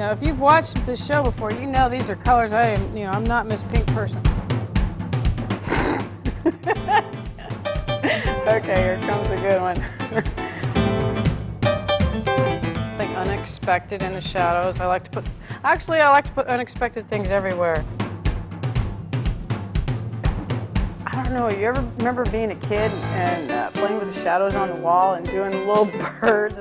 Now, if you've watched this show before, you know these are colors I'm not Miss Pink person. Okay, here comes a good one. Something unexpected in the shadows. I like to put unexpected things everywhere. I don't know, you ever remember being a kid and playing with the shadows on the wall and doing little birds?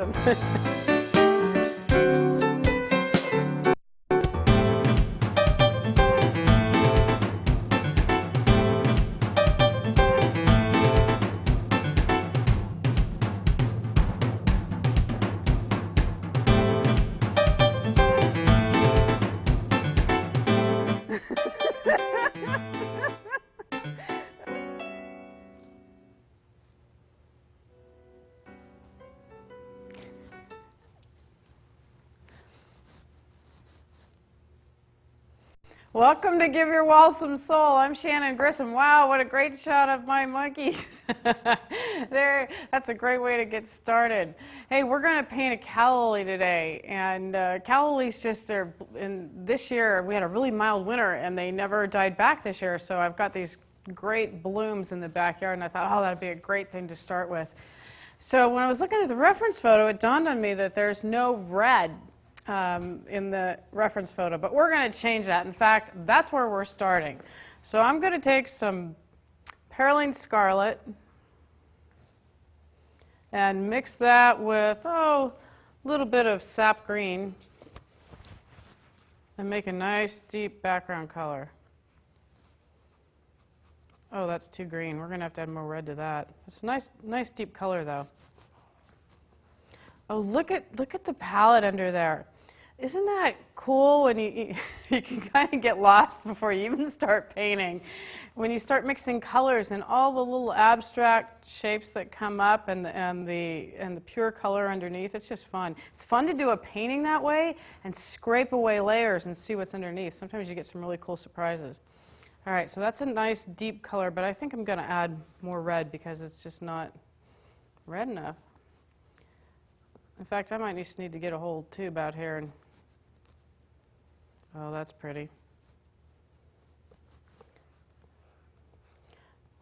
Welcome to Give Your Wall Some Soul. I'm Shannon Grissom. Wow, what a great shot of my monkeys. There, that's a great way to get started. Hey, we're going to paint a calla lily today, and calla lilies this year we had a really mild winter and they never died back this year, so I've got these great blooms in the backyard and I thought, oh, that'd be a great thing to start with. So when I was looking at the reference photo, it dawned on me that there's no red in the reference photo, but we're going to change that. In fact, that's where we're starting. So I'm going to take some Perylene Scarlet and mix that with, a little bit of sap green and make a nice deep background color. Oh, that's too green. We're going to have to add more red to that. It's a nice deep color though. Oh, look at the palette under there. Isn't that cool when you can kind of get lost before you even start painting? When you start mixing colors and all the little abstract shapes that come up and the pure color underneath, it's just fun. It's fun to do a painting that way and scrape away layers and see what's underneath. Sometimes you get some really cool surprises. All right, so that's a nice deep color, but I think I'm going to add more red because it's just not red enough. In fact, I might just need to get a whole tube out here and oh, that's pretty.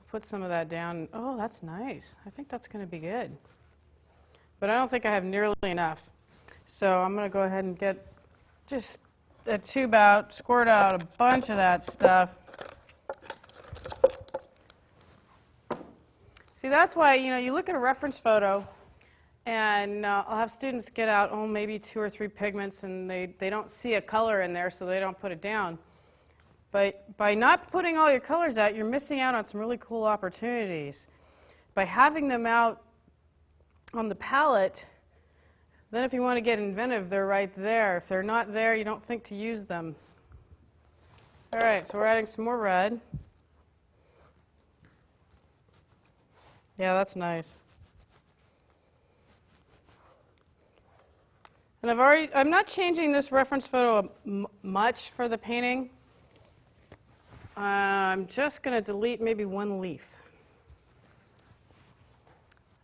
Put some of that down. Oh, that's nice. I think that's going to be good. But I don't think I have nearly enough. So I'm going to go ahead and get just a tube out, squirt out a bunch of that stuff. See, that's why, you look at a reference photo and I'll have students get out, maybe 2 or 3 pigments, and they don't see a color in there, so they don't put it down. But by not putting all your colors out, you're missing out on some really cool opportunities. By having them out on the palette, then if you want to get inventive, they're right there. If they're not there, you don't think to use them. All right, so we're adding some more red. Yeah, that's nice. And I'm not changing this reference photo much for the painting. I'm just going to delete maybe one leaf.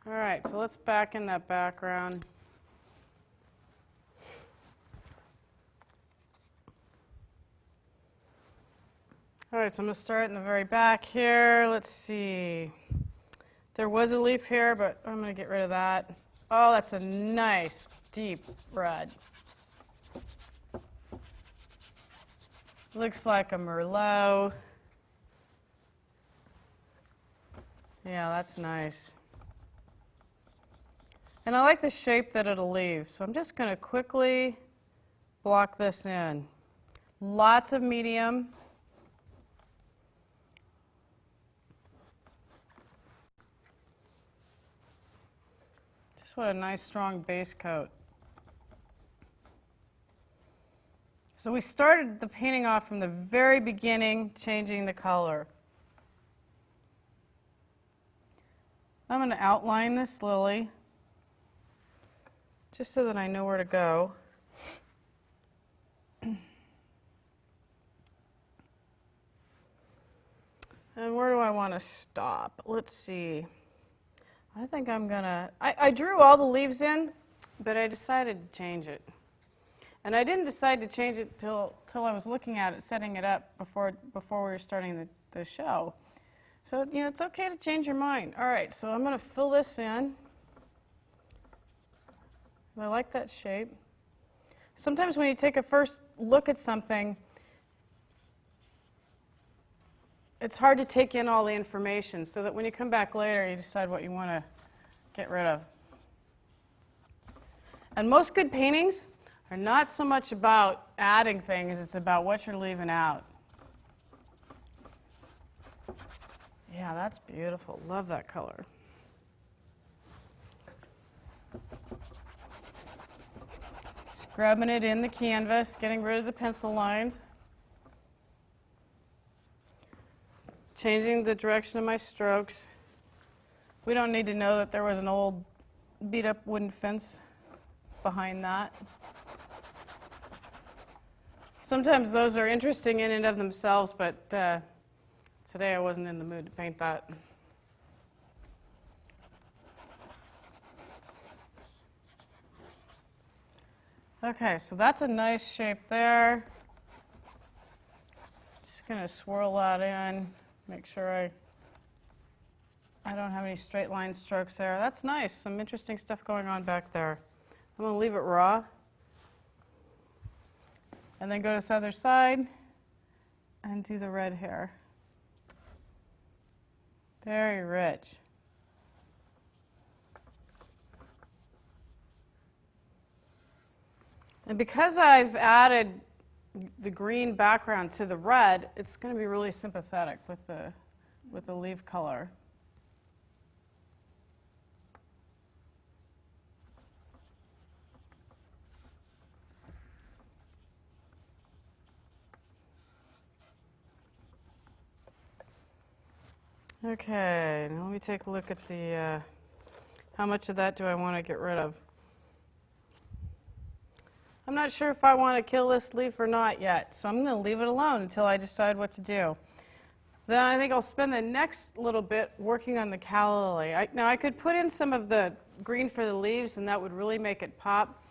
All right, so let's back in that background. All right, so I'm going to start in the very back here. Let's see. There was a leaf here, but I'm going to get rid of that. Oh, that's a nice deep red. Looks like a Merlot. Yeah, that's nice. And I like the shape that it'll leave. So I'm just going to quickly block this in. Lots of medium. What a nice strong base coat. So we started the painting off from the very beginning, changing the color. I'm going to outline this lily just so that I know where to go. And where do I want to stop? Let's see. I think I'm going to, I drew all the leaves in, but I decided to change it. And I didn't decide to change it till I was looking at it, setting it up before we were starting the show. So, you know, it's okay to change your mind. All right, so I'm going to fill this in. I like that shape. Sometimes when you take a first look at something, it's hard to take in all the information, so that when you come back later, you decide what you want to get rid of. And most good paintings are not so much about adding things, it's about what you're leaving out. Yeah, that's beautiful. Love that color. Scrubbing it in the canvas, getting rid of the pencil lines. Changing the direction of my strokes. We don't need to know that there was an old beat-up wooden fence behind that. Sometimes those are interesting in and of themselves, but today I wasn't in the mood to paint that. Okay, so that's a nice shape there. Just going to swirl that in, make sure I don't have any straight line strokes there. That's nice, some interesting stuff going on back there. I'm going to leave it raw. And then go to this other side and do the red hair. Very rich. And because I've added the green background to the red, it's going to be really sympathetic with the leaf color. Okay, now let me take a look at the, how much of that do I want to get rid of? I'm not sure if I want to kill this leaf or not yet, so I'm going to leave it alone until I decide what to do. Then I think I'll spend the next little bit working on the calla lily. Now I could put in some of the green for the leaves and that would really make it pop,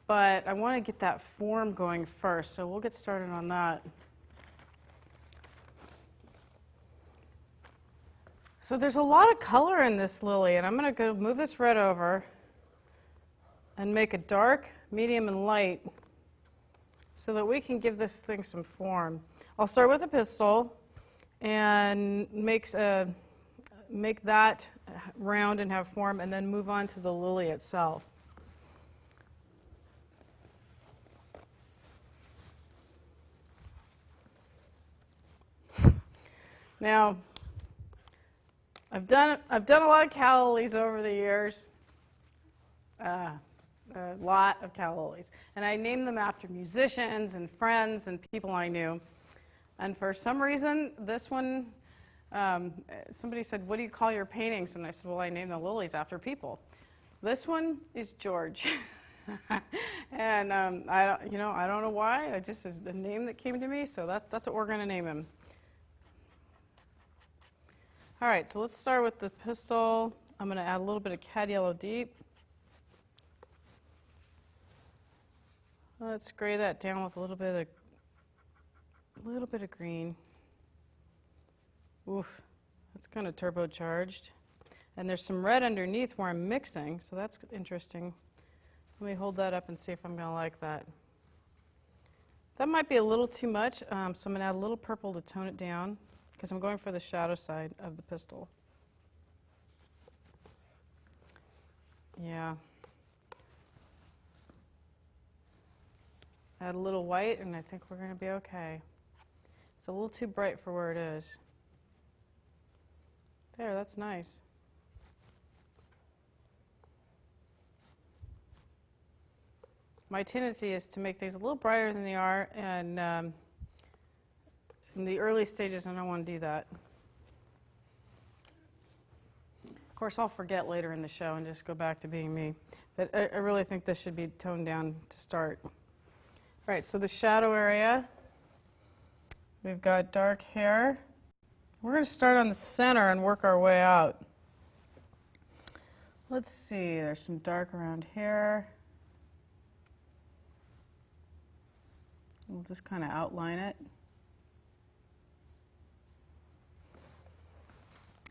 but I want to get that form going first, so we'll get started on that. So there's a lot of color in this lily, and I'm going to go move this red over and make it dark, medium, and light so that we can give this thing some form. I'll start with a pistol and make that round and have form, and then move on to the lily itself. Now, I've done a lot of calla lilies over the years, a lot of calla lilies, and I named them after musicians and friends and people I knew. And for some reason, this one, somebody said, "What do you call your paintings?" And I said, "Well, I name the lilies after people." This one is George, and I don't know why. It just is the name that came to me, so that's what we're going to name him. All right, so let's start with the pistol. I'm going to add a little bit of cad yellow deep. Let's gray that down with a little bit of green. Oof, that's kind of turbocharged. And there's some red underneath where I'm mixing, so that's interesting. Let me hold that up and see if I'm going to like that. That might be a little too much, so I'm going to add a little purple to tone it down, because I'm going for the shadow side of the pistol. Yeah. Add a little white, and I think we're going to be okay. It's a little too bright for where it is. There, that's nice. My tendency is to make things a little brighter than they are, and in the early stages, I don't want to do that. Of course, I'll forget later in the show and just go back to being me. But I really think this should be toned down to start. All right, so the shadow area, we've got dark hair. We're going to start on the center and work our way out. Let's see, there's some dark around here. we'll just kind of outline it.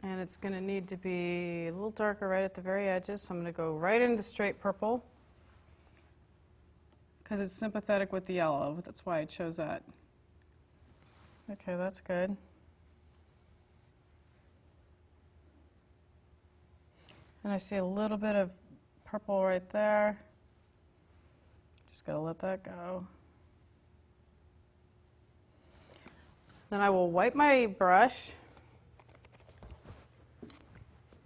And it's going to need to be a little darker right at the very edges, so I'm going to go right into straight purple because it's sympathetic with the yellow. That's why I chose that. Okay, that's good. And I see a little bit of purple right there. Just got to let that go. Then I will wipe my brush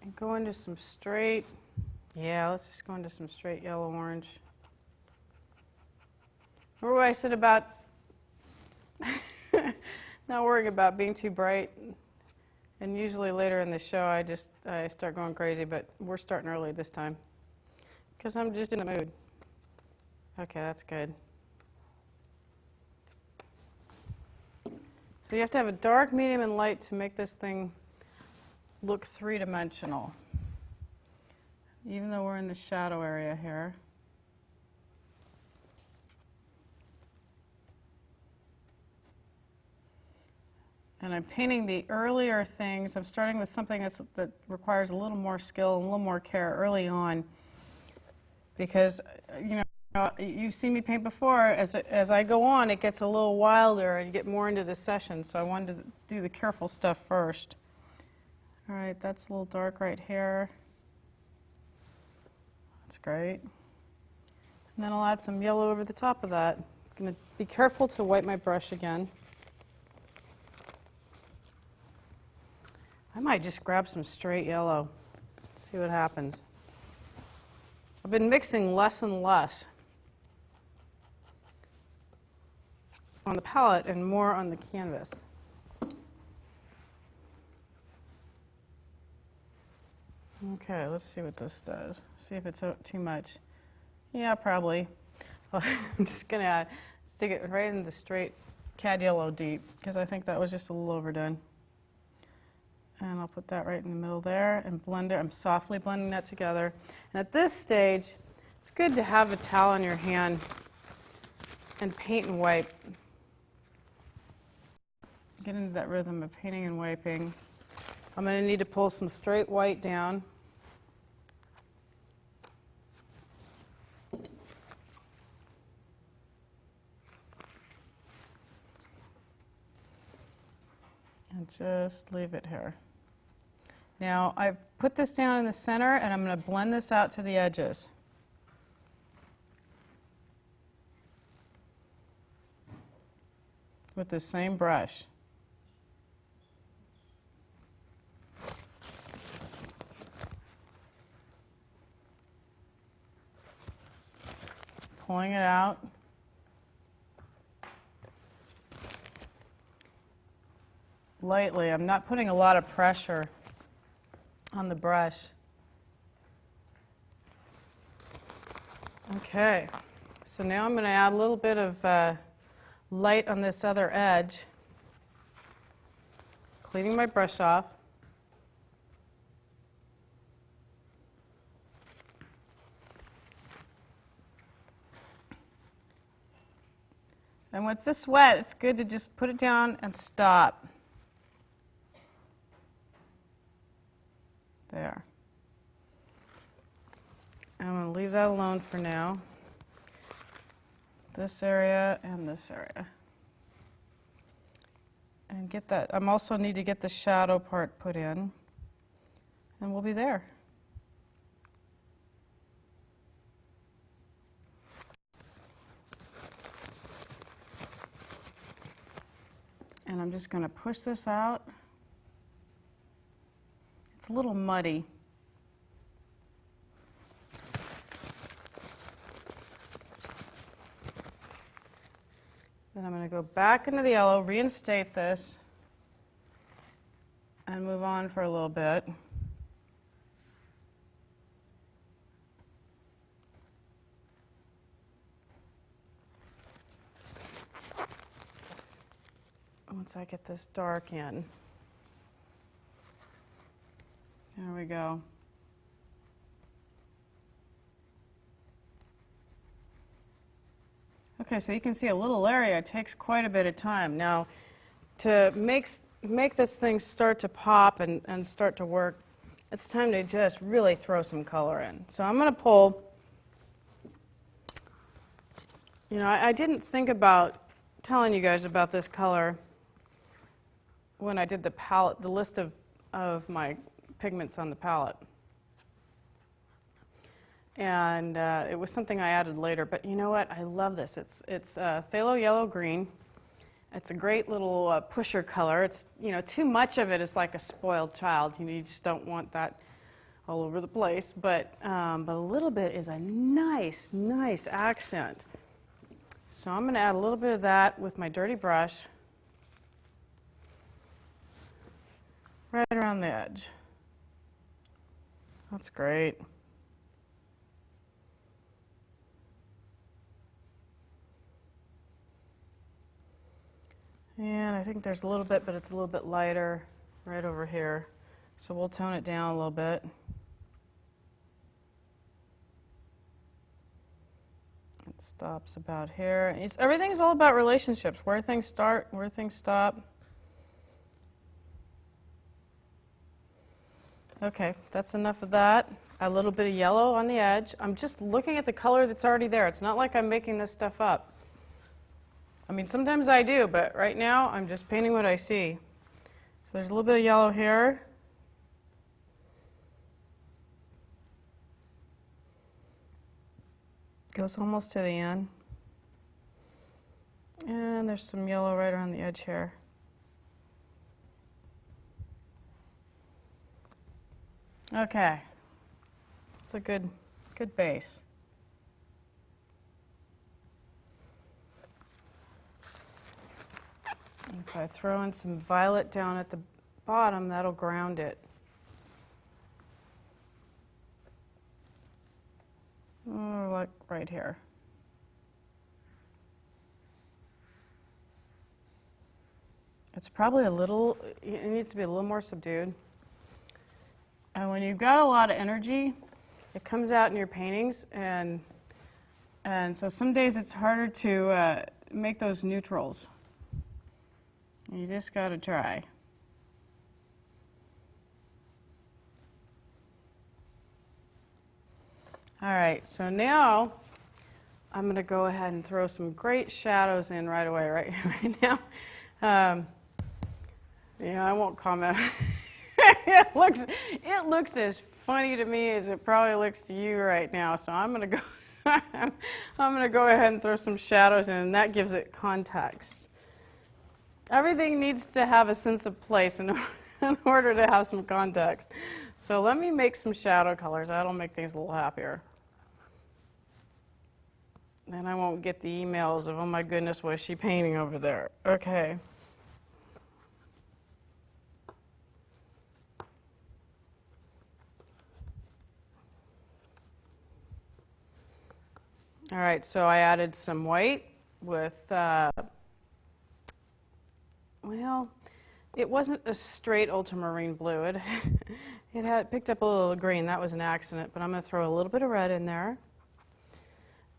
and go into some straight, let's just go into some straight yellow-orange. Remember what I said about not worrying about being too bright? And usually later in the show I start going crazy, but we're starting early this time because I'm just in the mood. Okay, that's good. So you have to have a dark, medium, and light to make this thing look three-dimensional, even though we're in the shadow area here. And I'm painting the earlier things. I'm starting with something that requires a little more skill and a little more care early on, because you've seen me paint before. As I go on, it gets a little wilder and you get more into the session. So I wanted to do the careful stuff first. All right, that's a little dark right here. That's great. And then I'll add some yellow over the top of that. I'm going to be careful to wipe my brush again. I might just grab some straight yellow, see what happens. I've been mixing less and less on the palette and more on the canvas. Okay, let's see what this does. See if it's too much. Yeah, probably. I'm just going to stick it right in the straight cad yellow deep because I think that was just a little overdone. And I'll put that right in the middle there and blend it. I'm softly blending that together. And at this stage, it's good to have a towel in your hand and paint and wipe. Get into that rhythm of painting and wiping. I'm going to need to pull some straight white down. And just leave it here. Now I've put this down in the center and I'm going to blend this out to the edges. With the same brush. Pulling it out. Lightly. I'm not putting a lot of pressure on the brush. Okay, so now I'm going to add a little bit of light on this other edge, cleaning my brush off. And with this wet, it's good to just put it down and stop. There. I'm going to leave that alone for now. This area and this area. And get that. I also need to get the shadow part put in. And we'll be there. And I'm just going to push this out. It's a little muddy. Then I'm going to go back into the yellow, reinstate this, and move on for a little bit. Once I get this dark in. There we go. Okay, so you can see a little area takes quite a bit of time. Now, to make this thing start to pop and start to work, it's time to just really throw some color in. So I'm going to pull, you know, I didn't think about telling you guys about this color when I did the palette, the list of my pigments on the palette. And it was something I added later, but you know what? I love this. It's phthalo yellow green. It's a great little pusher color. It's, you know, too much of it is like a spoiled child. You just don't want that all over the place. But a little bit is a nice, nice accent. So I'm going to add a little bit of that with my dirty brush right around the edge. That's great. And I think there's a little bit, but it's a little bit lighter right over here. So we'll tone it down a little bit. It stops about here. Everything's all about relationships, where things start, where things stop. Okay, that's enough of that. A little bit of yellow on the edge. I'm just looking at the color that's already there. It's not like I'm making this stuff up. I mean, sometimes I do, but right now I'm just painting what I see. So there's a little bit of yellow here. Goes almost to the end. And there's some yellow right around the edge here. Okay. It's a good base. If I throw in some violet down at the bottom, that'll ground it. Or like right here. It's probably it needs to be a little more subdued. And when you've got a lot of energy, it comes out in your paintings, and so some days it's harder to make those neutrals. You just got to try. All right, so now I'm going to go ahead and throw some great shadows in right away, right now. Yeah, I won't comment. It looks as funny to me as it probably looks to you right now. So I'm going to go. I'm going to go ahead and throw some shadows in, and that gives it context. Everything needs to have a sense of place in order to have some context. So let me make some shadow colors. That'll make things a little happier. Then I won't get the emails of, oh my goodness, what is she painting over there? Okay. All right, so I added some white with, well, it wasn't a straight ultramarine blue. It had picked up a little green. That was an accident, but I'm going to throw a little bit of red in there.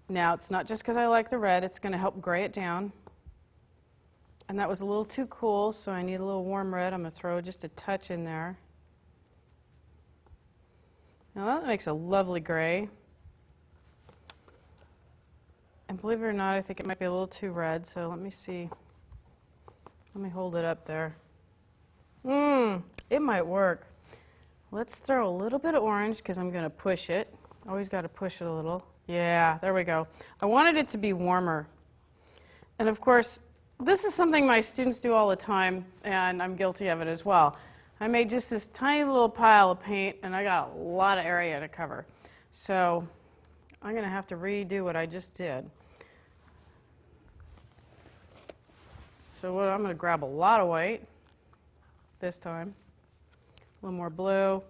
Now, it's not just because I like the red. It's going to help gray it down. And that was a little too cool, so I need a little warm red. I'm going to throw just a touch in there. Now, that makes a lovely gray. And believe it or not, I think it might be a little too red, so let me see. Let me hold it up there. It might work. Let's throw a little bit of orange because I'm going to push it. Always got to push it a little. Yeah, there we go. I wanted it to be warmer. And of course, this is something my students do all the time, and I'm guilty of it as well. I made just this tiny little pile of paint, and I got a lot of area to cover. So I'm going to have to redo what I just did. So I'm going to grab a lot of white this time. A little more blue,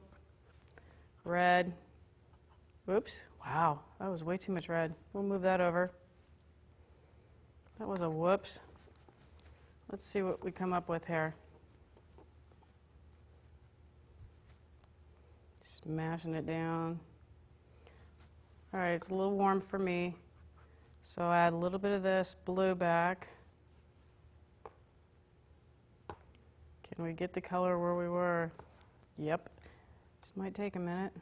red. Whoops. Wow, that was way too much red. We'll move that over. That was a whoops. Let's see what we come up with here. Smashing it down. All right, it's a little warm for me. So add a little bit of this blue back. Can we get the color where we were? Yep. Just might take a minute.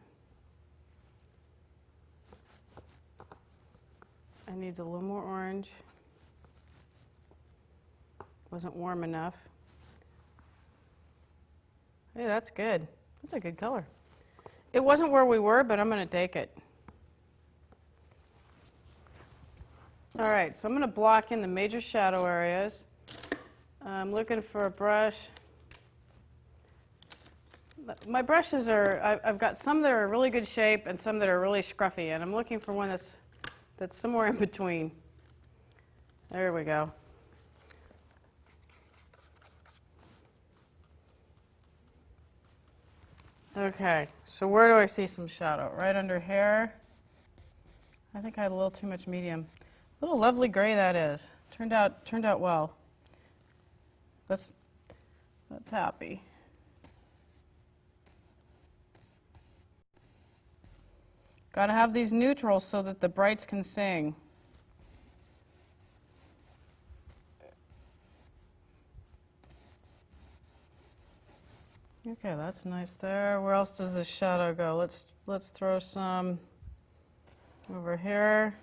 It needs a little more orange. Wasn't warm enough. Hey, that's good. That's a good color. It wasn't where we were, but I'm going to take it. All right, so I'm going to block in the major shadow areas. I'm looking for a brush. My brushes are, I've got some that are really good shape and some that are really scruffy, and I'm looking for one that's somewhere in between. There we go. Okay, so where do I see some shadow? Right under hair. I think I had a little too much medium. What a lovely gray that is. Turned out well. That's happy. Got to have these neutrals so that the brights can sing. Okay, that's nice there. Where else does the shadow go? Let's throw some over here.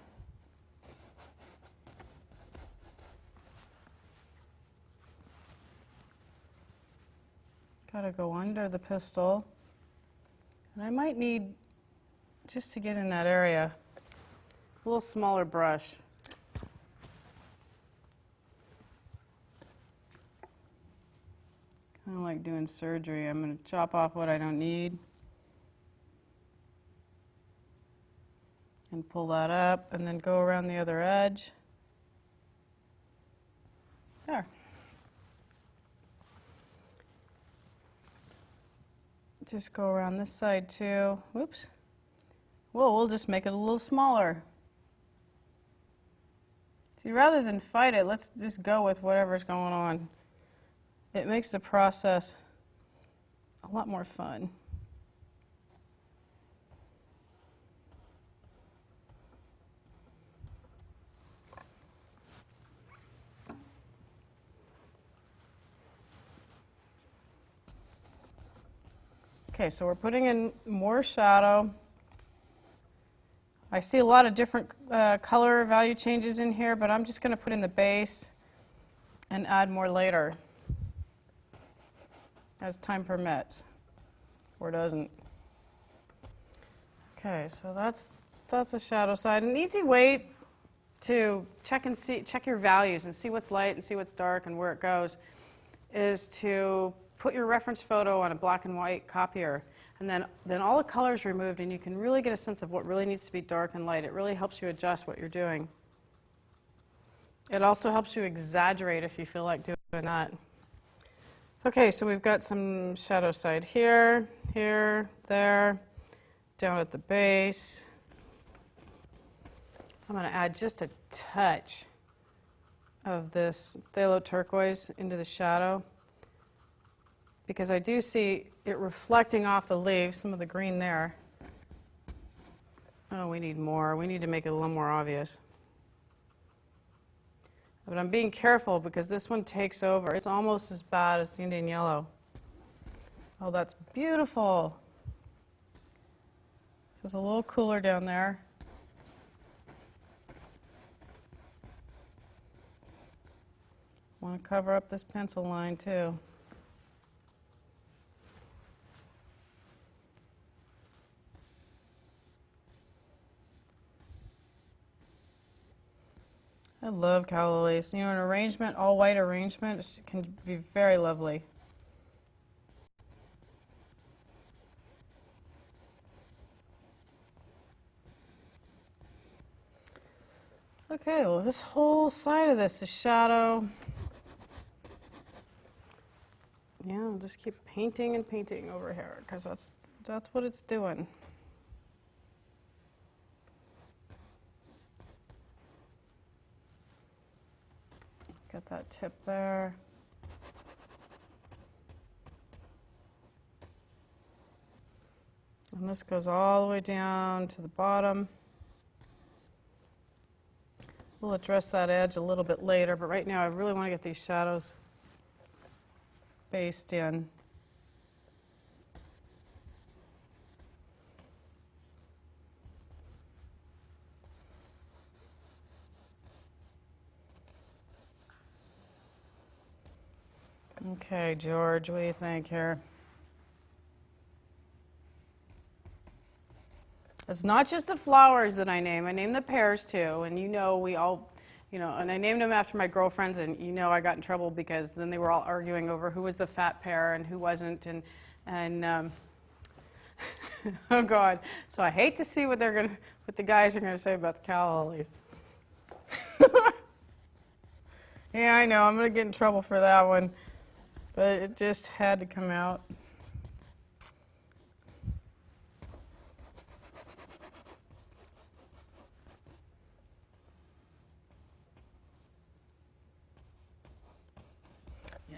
Got to go under the pistol. And I might need, just to get in that area, a little smaller brush. Kind of like doing surgery. I'm going to chop off what I don't need and pull that up and then go around the other edge. There. Just go around this side too. Whoops. Well, we'll just make it a little smaller. See, rather than fight it, let's just go with whatever's going on. It makes the process a lot more fun. Okay, so we're putting in more shadow. I see a lot of different color value changes in here, but I'm just going to put in the base and add more later as time permits, or doesn't. Okay, so that's a shadow side. An easy way to check your values and see what's light and see what's dark and where it goes is to put your reference photo on a black and white copier, and then all the colors removed, and you can really get a sense of what really needs to be dark and light. It really helps you adjust what you're doing. It also helps you exaggerate if you feel like doing that. Okay, so we've got some shadow side here, here, there, down at the base. I'm going to add just a touch of this phthalo turquoise into the shadow, because I do see it reflecting off the leaves, some of the green there. Oh, we need more. We need to make it a little more obvious. But I'm being careful because this one takes over. It's almost as bad as the Indian yellow. Oh, that's beautiful. So it's a little cooler down there. Want to cover up this pencil line too. I love calla lace. You know, an arrangement, all white arrangement, can be very lovely. Okay, well, this whole side of this is shadow. Yeah, I'll just keep painting and painting over here because that's what it's doing. Got that tip there. And this goes all the way down to the bottom. We'll address that edge a little bit later, but right now I really want to get these shadows based in. Okay, George, what do you think here? It's not just the flowers that I name the pears too, and we all, and I named them after my girlfriends, and I got in trouble because then they were all arguing over who was the fat pear and who wasn't, and oh God. So I hate to see what the guys are gonna say about the calla lilies. Yeah, I know, I'm gonna get in trouble for that one, but it just had to come out.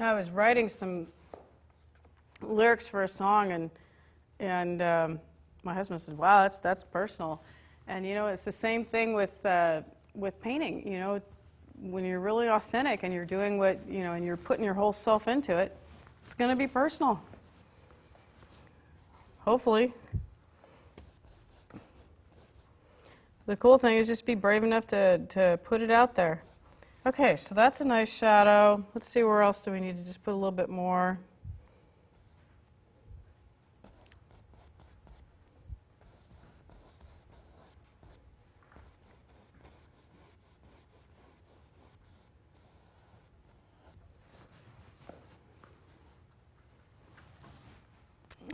I was writing some lyrics for a song, and my husband said, "Wow, that's personal." And it's the same thing with painting. When you're really authentic and you're doing what and you're putting your whole self into it, it's going to be personal. Hopefully. The cool thing is just be brave enough to put it out there. Okay, so that's a nice shadow. Let's see, where else do we need to just put a little bit more?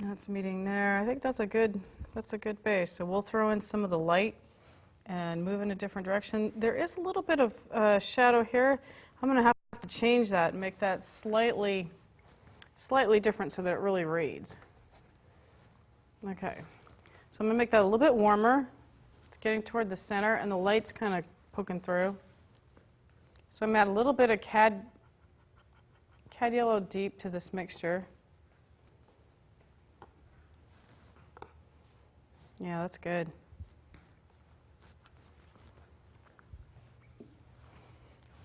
That's meeting there. I think that's a good base. So we'll throw in some of the light and move in a different direction. There is a little bit of shadow here. I'm going to have to change that and make that slightly different so that it really reads. Okay, so I'm going to make that a little bit warmer. It's getting toward the center, and the light's kind of poking through. So I'm going to add a little bit of cad yellow deep to this mixture. Yeah, that's good.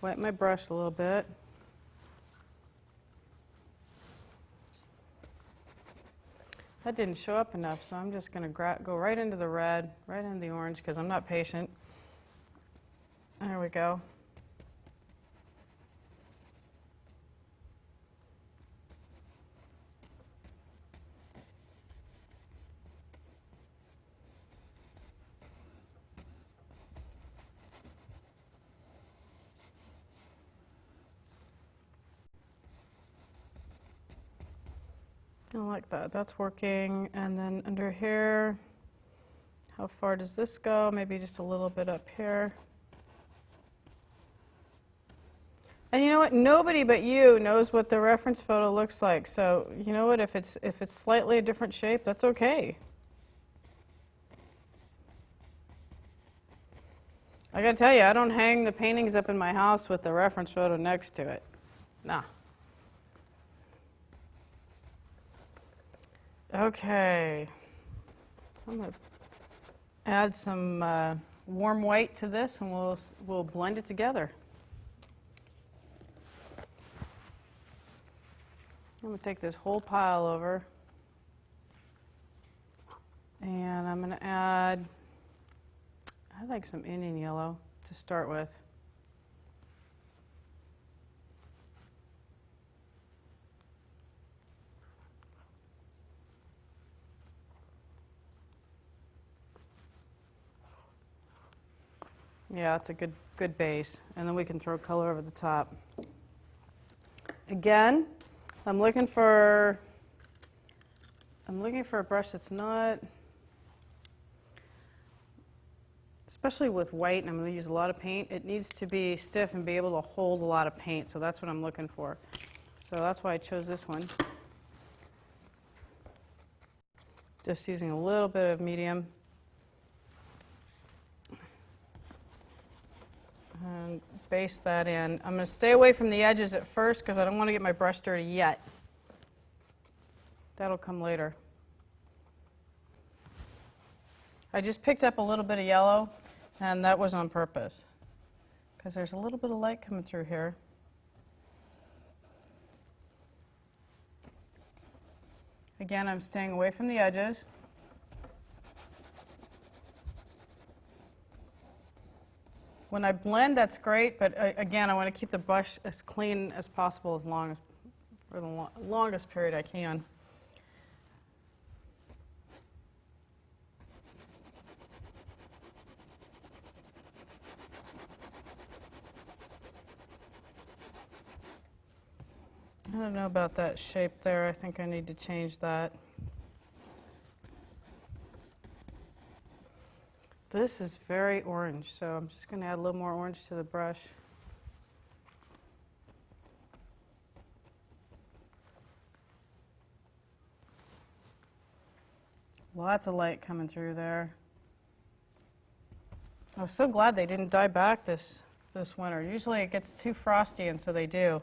Wet my brush a little bit. That didn't show up enough, so I'm just going to go right into the red, right into the orange, because I'm not patient. There we go. I like that. That's working. And then under here, how far does this go? Maybe just a little bit up here. And you know what? Nobody but you knows what the reference photo looks like. So you know what? If it's slightly a different shape, that's okay. I gotta tell you, I don't hang the paintings up in my house with the reference photo next to it. Nah. Okay, I'm going to add some warm white to this, and we'll blend it together. I'm going to take this whole pile over, and I'm going to add, I like some Indian yellow to start with. Yeah, it's a good base, and then we can throw color over the top. Again, I'm looking for a brush that's not, especially with white, and I'm going to use a lot of paint, it needs to be stiff and be able to hold a lot of paint, so that's what I'm looking for. So that's why I chose this one. Just using a little bit of medium. And base that in. I'm going to stay away from the edges at first because I don't want to get my brush dirty yet. That'll come later. I just picked up a little bit of yellow, and that was on purpose because there's a little bit of light coming through here. Again, I'm staying away from the edges. When I blend, that's great, but again, I want to keep the brush as clean as possible for the longest period I can. I don't know about that shape there. I think I need to change that. This is very orange, so I'm just going to add a little more orange to the brush. Lots of light coming through there. I was so glad they didn't die back this winter. Usually it gets too frosty, and so they do.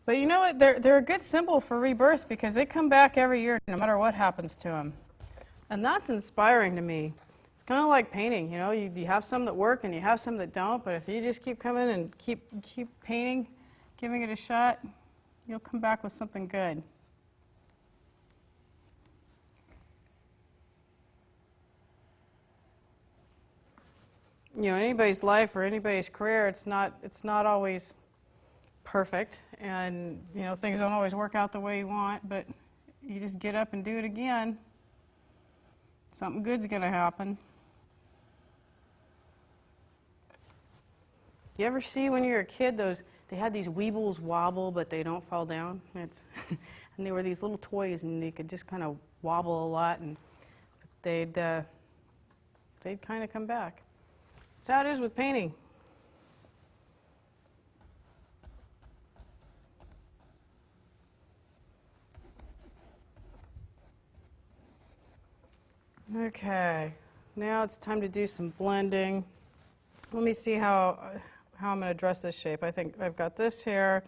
But you know what? They're a good symbol for rebirth because they come back every year no matter what happens to them. And that's inspiring to me. It's kind of like painting, you know, you have some that work and you have some that don't, but if you just keep coming and keep painting, giving it a shot, you'll come back with something good. You know, anybody's life or anybody's career, it's not always perfect, and you know, things don't always work out the way you want, but you just get up and do it again. Something good's going to happen. You ever see when you're a kid they had these Weebles wobble but they don't fall down? And they were these little toys and they could just kind of wobble a lot and they'd kind of come back. That's how it is with painting. Okay, now it's time to do some blending. Let me see how I'm going to dress this shape. I think I've got this here,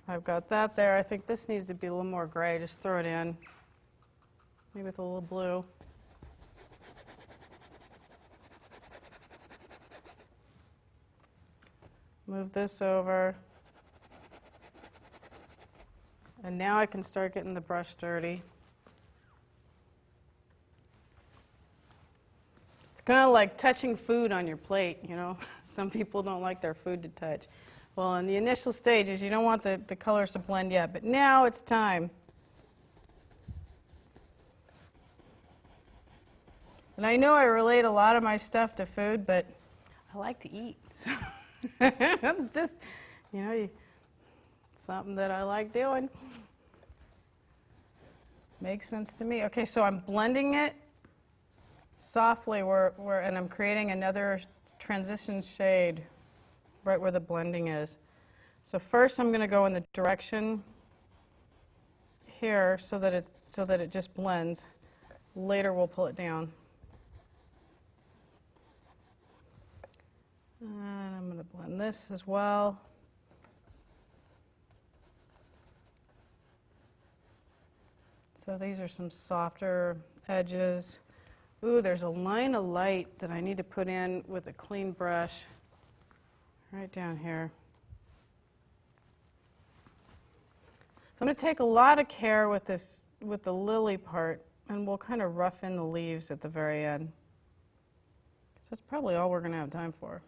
I've got that there. I think this needs to be a little more gray. Just throw it in, maybe with a little blue. Move this over. And now I can start getting the brush dirty. Kind of like touching food on your plate, you know. Some people don't like their food to touch. Well, in the initial stages, you don't want the colors to blend yet, but now it's time. And I know I relate a lot of my stuff to food, but I like to eat. So it's just, you know, something that I like doing. Makes sense to me. Okay, so I'm blending it softly and I'm creating another transition shade right where the blending is. So first I'm going to go in the direction here so that it just blends. Later we'll pull it down. And I'm going to blend this as well. So these are some softer edges. Ooh, there's a line of light that I need to put in with a clean brush right down here. So I'm going to take a lot of care with the lily part, and we'll kind of rough in the leaves at the very end. So that's probably all we're going to have time for.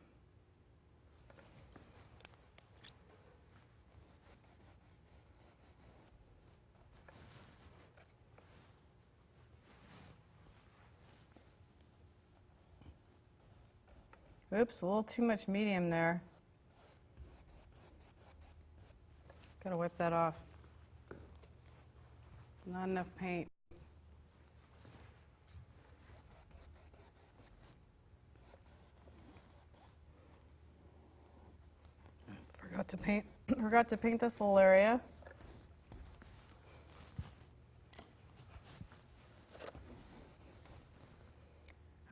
Oops, a little too much medium there. Gotta wipe that off. Not enough paint. Forgot to paint this little area.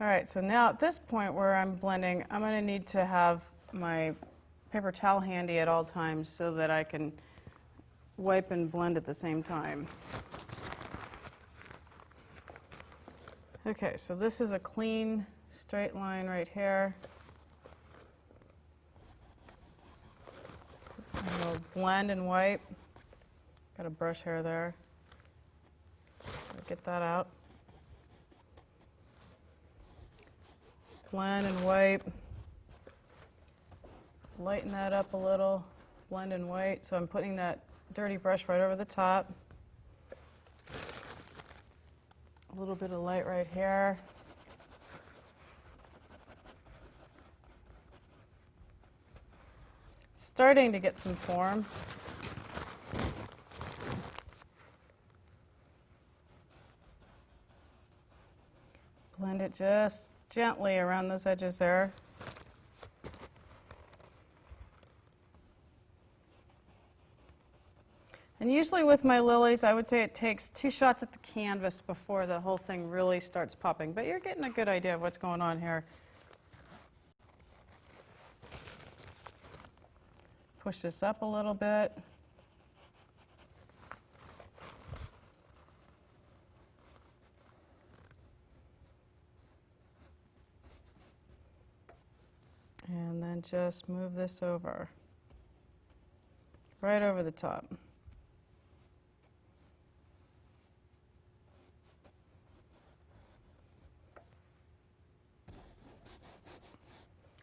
All right, so now at this point where I'm blending, I'm going to need to have my paper towel handy at all times so that I can wipe and blend at the same time. Okay, so this is a clean, straight line right here. And we'll blend and wipe. Got a brush hair there. Get that out. Blend and wipe. Lighten that up a little. Blend and wipe. So I'm putting that dirty brush right over the top. A little bit of light right here. Starting to get some form. Blend it just gently around those edges there. And usually with my lilies, I would say it takes 2 shots at the canvas before the whole thing really starts popping. But you're getting a good idea of what's going on here. Push this up a little bit. And then just move this over, right over the top.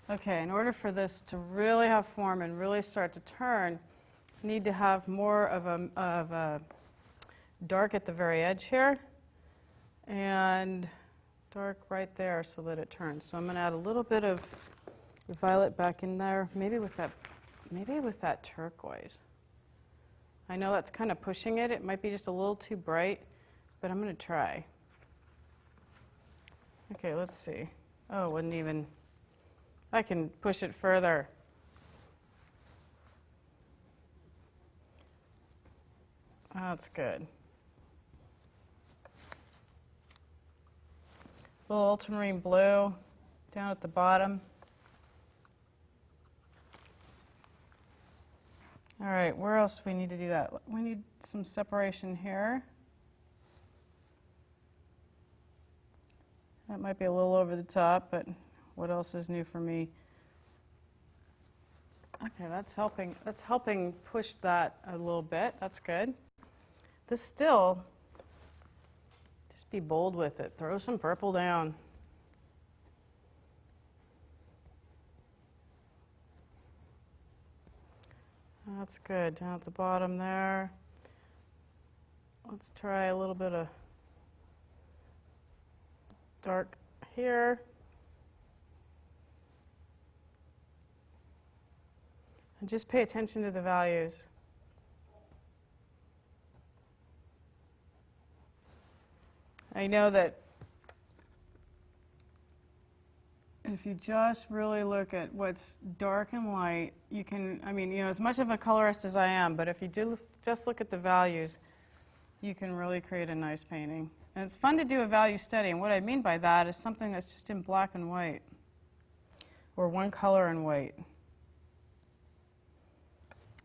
Okay, in order for this to really have form and really start to turn, you need to have more of a dark at the very edge here and dark right there so that it turns. So I'm going to add a little bit of violet back in there, maybe with that turquoise. I know that's kind of pushing it. It might be just a little too bright, but I'm going to try. Okay, let's see. Oh, it wouldn't even. I can push it further. Oh, that's good. A little ultramarine blue down at the bottom. All right, where else do we need to do that? We need some separation here. That might be a little over the top, but what else is new for me? Okay, that's helping push that a little bit. That's good. This still, just be bold with it. Throw some purple down. That's good. Down at the bottom there. Let's try a little bit of dark here. And just pay attention to the values. I know that if you just really look at what's dark and light, you can, as much of a colorist as I am, but if you do just look at the values, you can really create a nice painting. And it's fun to do a value study, and what I mean by that is something that's just in black and white, or one color and white.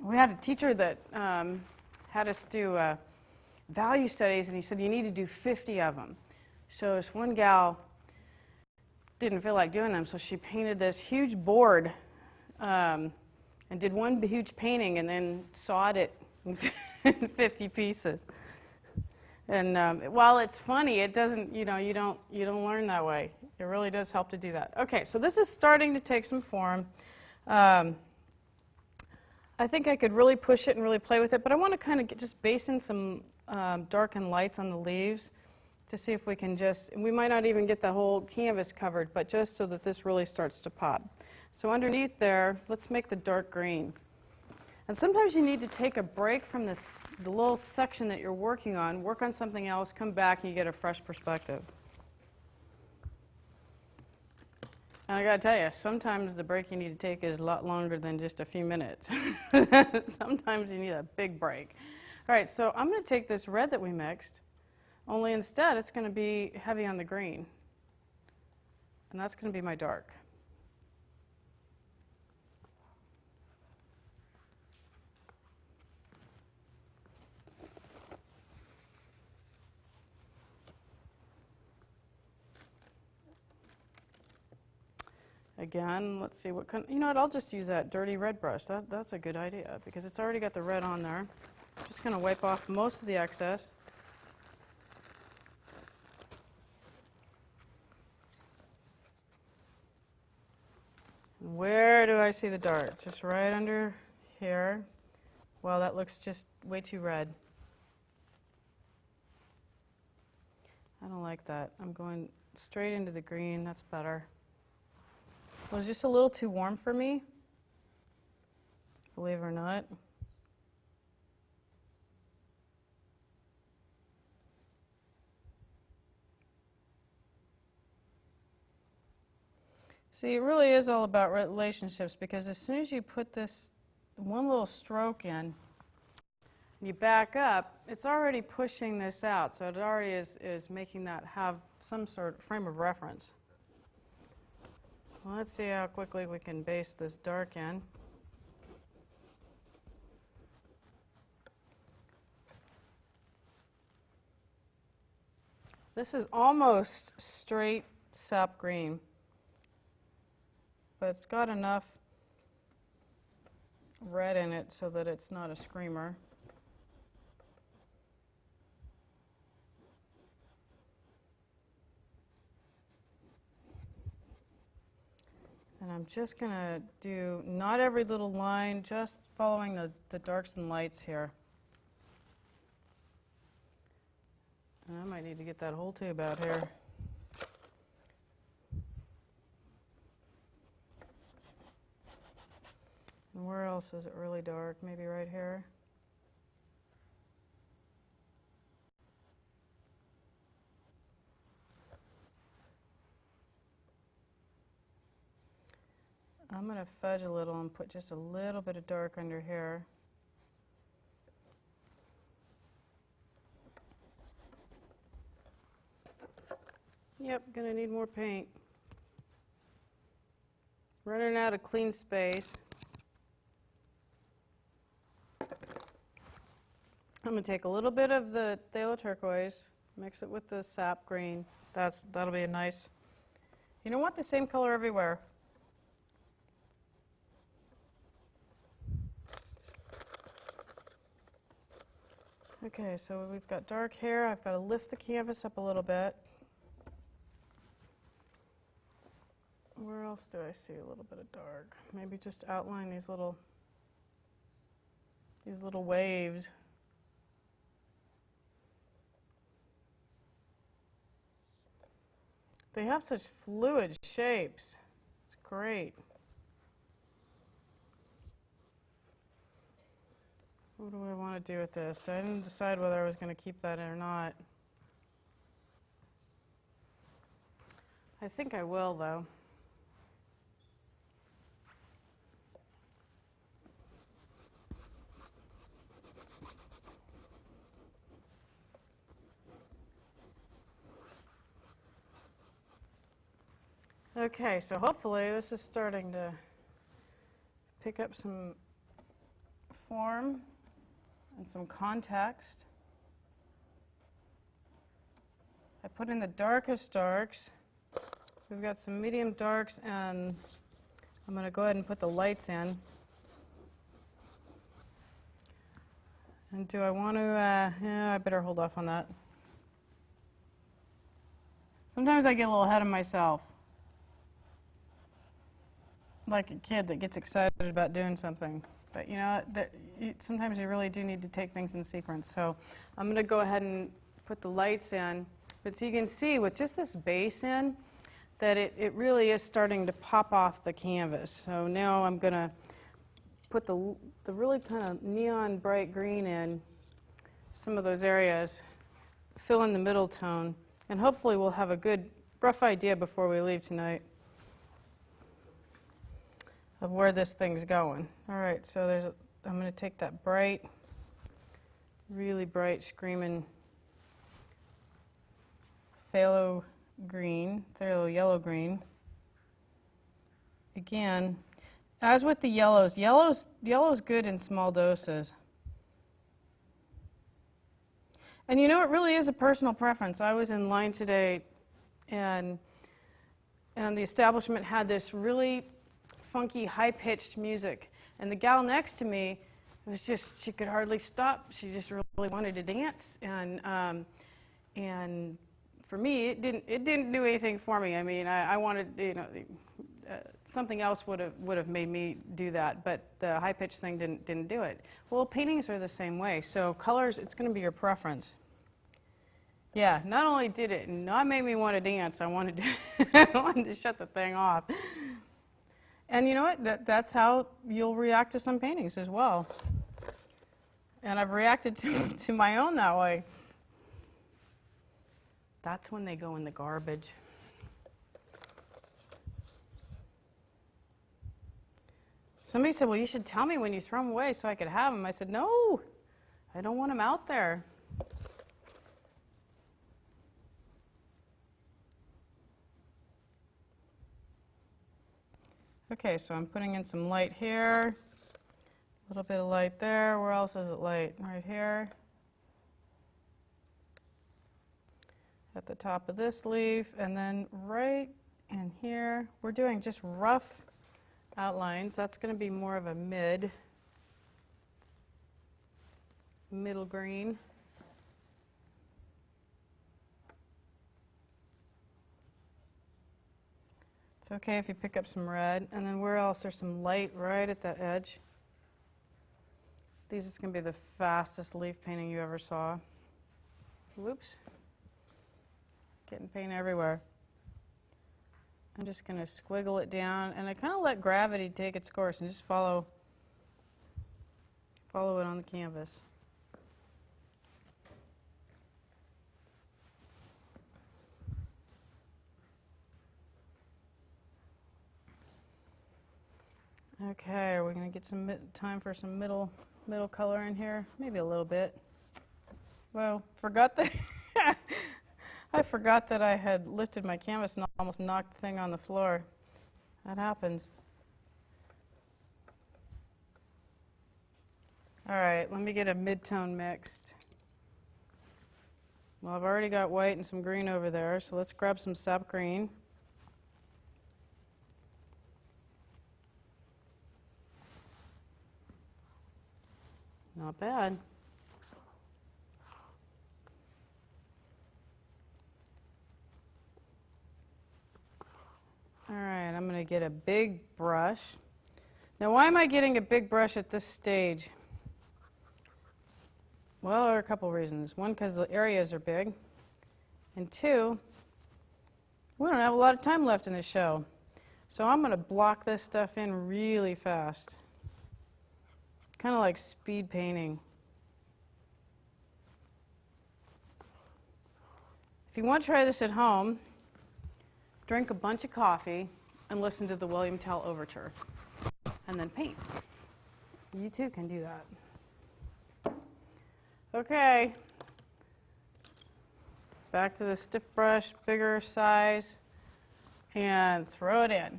We had a teacher that had us do value studies, and he said you need to do 50 of them. So this one gal didn't feel like doing them, so she painted this huge board and did one huge painting and then sawed it in 50 pieces. And while it's funny, it doesn't, you don't learn that way. It really does help to do that. Okay, so this is starting to take some form. I think I could really push it and really play with it, but I want to kind of just base in some dark and lights on the leaves to see if we can we might not even get the whole canvas covered, but just so that this really starts to pop. So underneath there, let's make the dark green. And sometimes you need to take a break from the little section that you're working on, work on something else, come back, and you get a fresh perspective. And I got to tell you, sometimes the break you need to take is a lot longer than just a few minutes. Sometimes you need a big break. All right, so I'm going to take this red that we mixed, only instead it's going to be heavy on the green. And that's going to be my dark. Again, let's see what kind, you know what, I'll just use that dirty red brush. That's a good idea because it's already got the red on there. Just going to wipe off most of the excess. And where do I see the dark? Just right under here. Well, that looks just way too red. I don't like that. I'm going straight into the green. That's better. It was just a little too warm for me, believe it or not. See, it really is all about relationships because as soon as you put this one little stroke in, and you back up, it's already pushing this out. So it already is making that have some sort of frame of reference. Well, let's see how quickly we can base this dark in. This is almost straight sap green, but it's got enough red in it so that it's not a screamer. And I'm just going to do not every little line, just following the darks and lights here. And I might need to get that whole tube out here. And where else is it really dark? Maybe right here. I'm going to fudge a little and put just a little bit of dark under here. Yep, going to need more paint. Running out of clean space. I'm going to take a little bit of the phthalo turquoise, mix it with the sap green. That'll be a nice, you don't want the same color everywhere. Okay, so we've got dark here. I've got to lift the canvas up a little bit. Where else do I see a little bit of dark? Maybe just outline these little waves. They have such fluid shapes. It's great. What do I want to do with this? I didn't decide whether I was going to keep that in or not. I think I will, though. Okay, so hopefully this is starting to pick up some form and some context. I put in the darkest darks. We've got some medium darks, and I'm going to go ahead and put the lights in. And do I want to, yeah, I better hold off on that. Sometimes I get a little ahead of myself. Like a kid that gets excited about doing something. But you know, sometimes you really do need to take things in sequence. So I'm going to go ahead and put the lights in. But so you can see with just this base in, that it really is starting to pop off the canvas. So now I'm going to put the really kind of neon bright green in some of those areas, fill in the middle tone, and hopefully we'll have a good rough idea before we leave tonight of where this thing's going. All right, so I'm going to take that bright, really bright, screaming phthalo yellow green. Again, as with the yellow's good in small doses. And you know, it really is a personal preference. I was in line today, and and the establishment had this really funky, high-pitched music. And the gal next to me, it was just, she could hardly stop. She just really wanted to dance. And for me, it didn't do anything for me. I mean, I wanted, you know, something else would have made me do that, but the high-pitched thing didn't do it. Well, paintings are the same way. So colors, it's going to be your preference. Yeah, not only did it not make me want to dance, I wanted to shut the thing off. And you know what? That's how you'll react to some paintings as well. And I've reacted to my own that way. That's when they go in the garbage. Somebody said, well, you should tell me when you throw them away so I could have them. I said, no, I don't want them out there. Okay, so I'm putting in some light here, a little bit of light there. Where else is it light? Right here. At the top of this leaf, and then right in here. We're doing just rough outlines. That's going to be more of a middle green. It's okay if you pick up some red. And then where else? There's some light right at that edge. This is going to be the fastest leaf painting you ever saw. Whoops. Getting paint everywhere. I'm just going to squiggle it down, and I kind of let gravity take its course and just follow it on the canvas. Okay, are we going to get some time for some middle color in here? Maybe a little bit. Well, I forgot that I had lifted my canvas and almost knocked the thing on the floor. That happens. All right, let me get a mid-tone mixed. Well, I've already got white and some green over there, so let's grab some sap green. Not bad. All right, I'm going to get a big brush. Now, why am I getting a big brush at this stage? Well, there are a couple reasons. One, because the areas are big. And two, we don't have a lot of time left in the show. So I'm going to block this stuff in really fast. Kind of like speed painting. If you want to try this at home, drink a bunch of coffee and listen to the William Tell Overture, and then paint. You too can do that. Okay, back to the stiff brush, bigger size, and throw it in.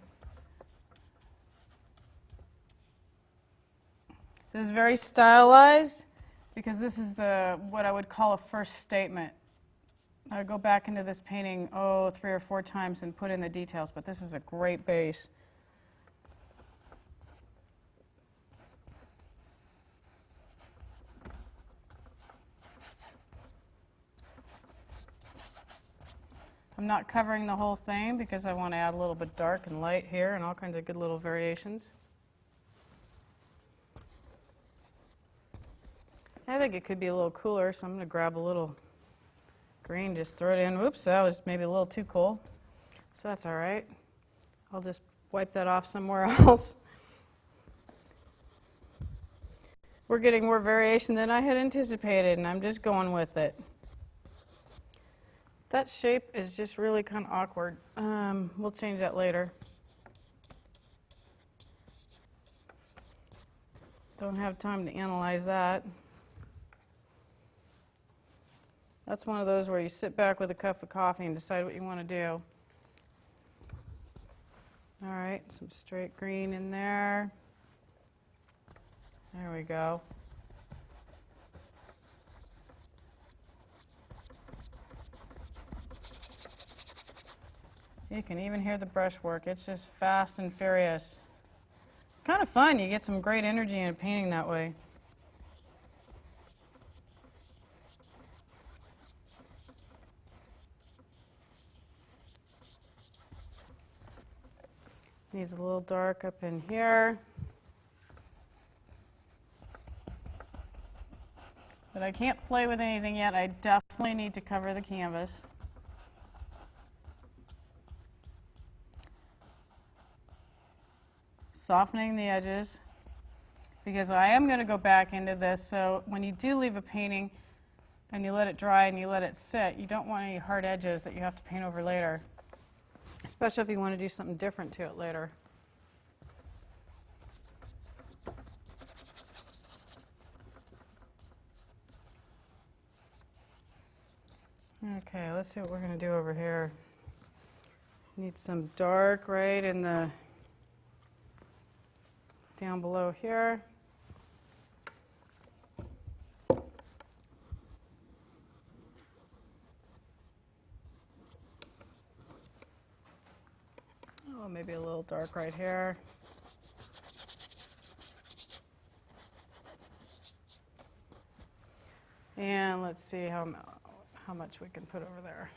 This is very stylized because this is what I would call a first statement. I go back into this painting, 3 or 4 times and put in the details, but this is a great base. I'm not covering the whole thing because I want to add a little bit dark and light here and all kinds of good little variations. I think it could be a little cooler, so I'm going to grab a little green, just throw it in. Whoops, that was maybe a little too cool. So that's all right. I'll just wipe that off somewhere else. We're getting more variation than I had anticipated, and I'm just going with it. That shape is just really kind of awkward. We'll change that later. Don't have time to analyze that. That's one of those where you sit back with a cup of coffee and decide what you want to do. All right, some straight green in there. There we go. You can even hear the brush work. It's just fast and furious. Kind of fun. You get some great energy in painting that way. Needs a little dark up in here. But I can't play with anything yet. I definitely need to cover the canvas. Softening the edges, because I am going to go back into this, so when you do leave a painting and you let it dry and you let it sit, you don't want any hard edges that you have to paint over later, especially if you want to do something different to it later. Okay, let's see what we're going to do over here. Need some dark right in the down below here. Oh, maybe a little dark right here. And let's see how much we can put over there.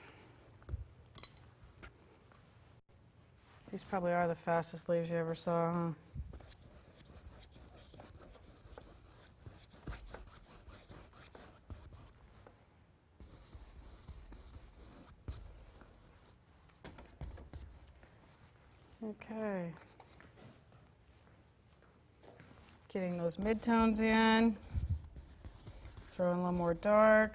These probably are the fastest leaves you ever saw, huh? Okay. Getting those midtones in. Throw in a little more dark.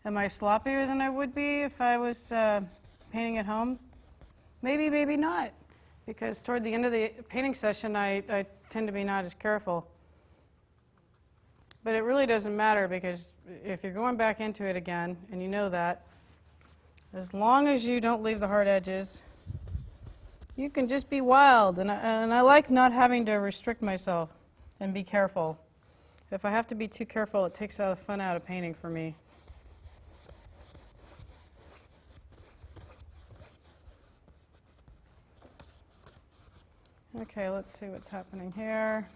Am I sloppier than I would be if I was painting at home? Maybe, maybe not. Because toward the end of the painting session, I tend to be not as careful. But it really doesn't matter, because if you're going back into it again, and you know that, as long as you don't leave the hard edges, you can just be wild. And I like not having to restrict myself and be careful. If I have to be too careful, it takes all the fun out of painting for me. Okay, let's see what's happening here.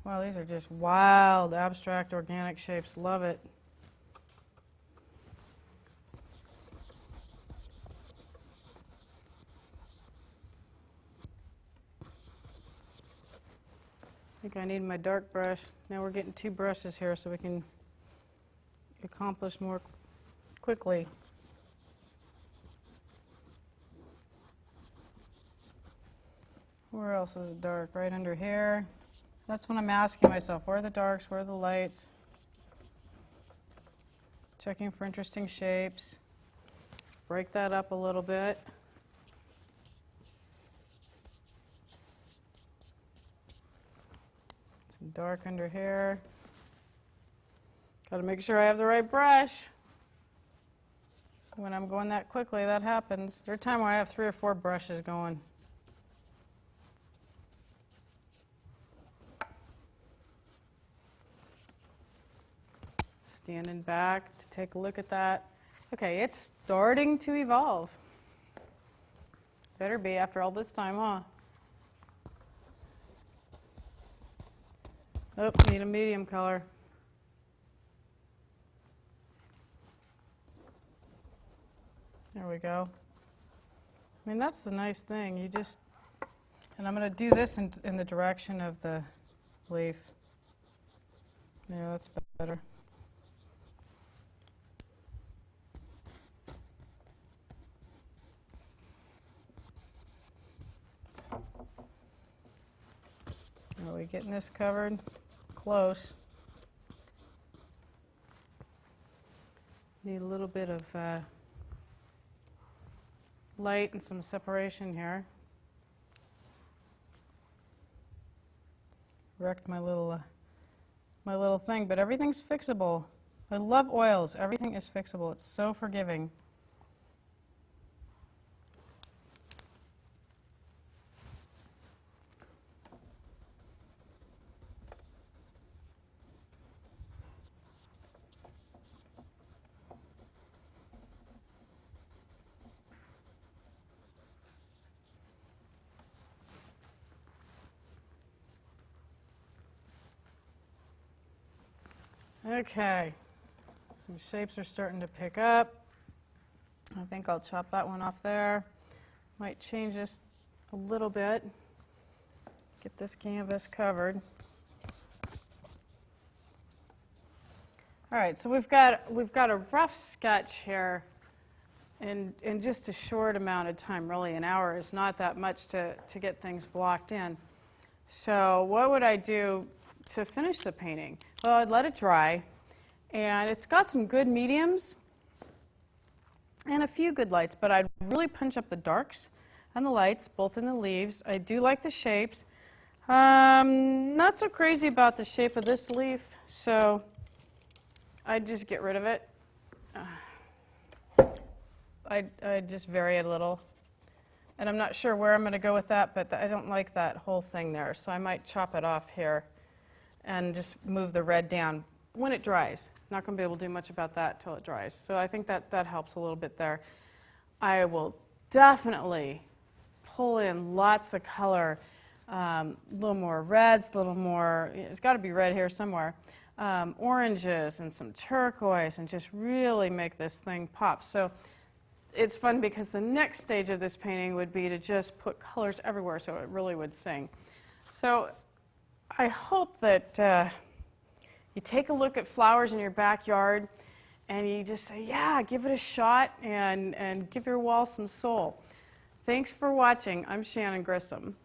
Wow, these are just wild, abstract, organic shapes. Love it. I think I need my dark brush. Now we're getting two brushes here so we can accomplish more quickly. Where else is it dark? Right under here. That's when I'm asking myself, where are the darks, where are the lights? Checking for interesting shapes. Break that up a little bit. Some dark under here. Got to make sure I have the right brush. When I'm going that quickly, that happens. There's a time where I have 3 or 4 brushes going. Standing back to take a look at that. Okay, it's starting to evolve. Better be after all this time, huh? Oh, need a medium color. There we go. I mean, that's the nice thing. You just, and I'm going to do this in the direction of the leaf. Yeah, that's better. Are we getting this covered? Close. Need a little bit of light and some separation here. Wrecked my little thing, but everything's fixable. I love oils. Everything is fixable. It's so forgiving. Okay, some shapes are starting to pick up. I think I'll chop that one off there. Might change this a little bit. Get this canvas covered. All right, so we've got a rough sketch here in just a short amount of time. Really, an hour is not that much to get things blocked in. So what would I do to finish the painting? Well, I'd let it dry, and it's got some good mediums and a few good lights, but I'd really punch up the darks and the lights, both in the leaves. I do like the shapes. Not so crazy about the shape of this leaf, so I'd just get rid of it. I'd just vary it a little. And I'm not sure where I'm going to go with that, but I don't like that whole thing there, so I might chop it off here and just move the red down when it dries. Not going to be able to do much about that till it dries. So I think that helps a little bit there. I will definitely pull in lots of color, a little more reds, a little more, it's got to be red here somewhere, oranges and some turquoise, and just really make this thing pop. So it's fun because the next stage of this painting would be to just put colors everywhere so it really would sing. So I hope that you take a look at flowers in your backyard and you just say, yeah, give it a shot and give your wall some soul. Thanks for watching. I'm Shannon Grissom.